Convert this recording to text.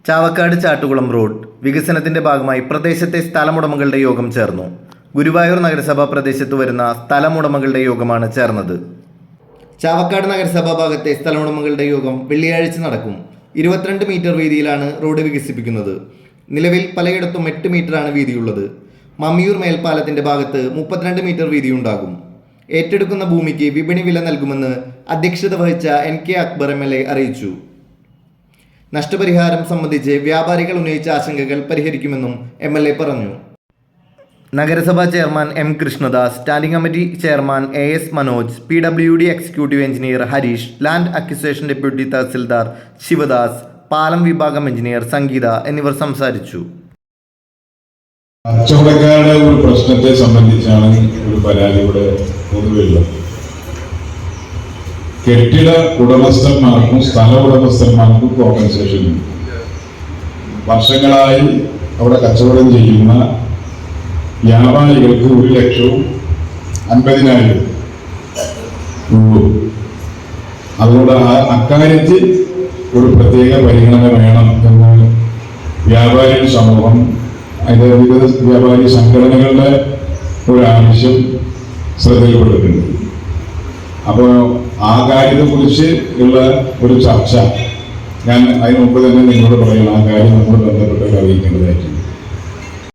Chavakkad Chattukulam road വികസനത്തിന്റെ ഭാഗമായി പ്രദേശത്തെ സ്ഥലമുടമകളുടെ യോഗം ചേർന്നു. ഗുരുവായൂർ നഗരസഭാ പ്രദേശത്ത് വരുന്ന സ്ഥലമുടമകളുടെ യോഗമാണ് ചേർന്നത്. ചാവക്കാട് നഗരസഭാ ഭാഗത്തെ സ്ഥലമുടമകളുടെ യോഗം വെള്ളിയാഴ്ച നടക്കും. 22 മീറ്റർ വീതിയിലാണ് റോഡ് വികസിപ്പിക്കുന്നത്. നിലവിൽ പലയിടത്തും 8 മീറ്ററാണ് വീതിയുള്ളത്. മമ്മിയൂർ മേൽപ്പാലത്തിന്റെ ഭാഗത്ത് 32 മീറ്റർ വീതിയുണ്ടാകും. ഏറ്റെടുക്കുന്ന ഭൂമിക്ക് വിപണി വില നൽകുമെന്ന് അധ്യക്ഷത വഹിച്ച NK അക്ബർ MLA അറിയിച്ചു. നഷ്ടപരിഹാരം സംബന്ധിച്ച് വ്യാപാരികൾ ഉന്നയിച്ച ആശങ്കകൾ പരിഹരിക്കുമെന്നും MLA പറഞ്ഞു. നഗരസഭാ chairman M Krishnadas, standing committee chairman AS Manoj, PWD executive engineer Harish, land acquisition deputy tahsildar Shivadas, പാലം വിഭാഗം എഞ്ചിനീയർ സംഗീത എന്നിവർ സംസാരിച്ചു. കച്ചവടക്കാരുടെ ഒരു പ്രശ്നത്തെ സംബന്ധിച്ചാണ് ഒരു പരാതി ഇവിടെ പൊതുവെയുള്ളത്. കെട്ടിട ഉടമസ്ഥന്മാർക്കും സ്ഥല ഉടമസ്ഥന്മാർക്കും കോമ്പൻസേഷൻ വർഷങ്ങളായി അവിടെ കച്ചവടം ചെയ്യുന്ന വ്യാപാരികൾക്ക് 1,50,000 ഉള്ളൂ. അതുകൊണ്ട് അക്കാര്യത്തിൽ ഒരു പ്രത്യേക പരിഗണന വേണം എന്ന് വ്യാപാരി സമൂഹം, അതിന്റെ വിവിധ വ്യാപാരി സംഘടനകളുടെ ഒരു ആവശ്യം ശ്രദ്ധയിൽപ്പെട്ടിട്ടുണ്ട്. അപ്പോൾ ആ കാര്യത്തെക്കുറിച്ച് ഉള്ള ഒരു ചർച്ച ഞാൻ അതിന് മുമ്പ് തന്നെ നിങ്ങളോട് പറയണം. ആ കാര്യം നമ്മൾ ബന്ധപ്പെട്ട് അറിയിക്കേണ്ടതായിട്ടുണ്ട്.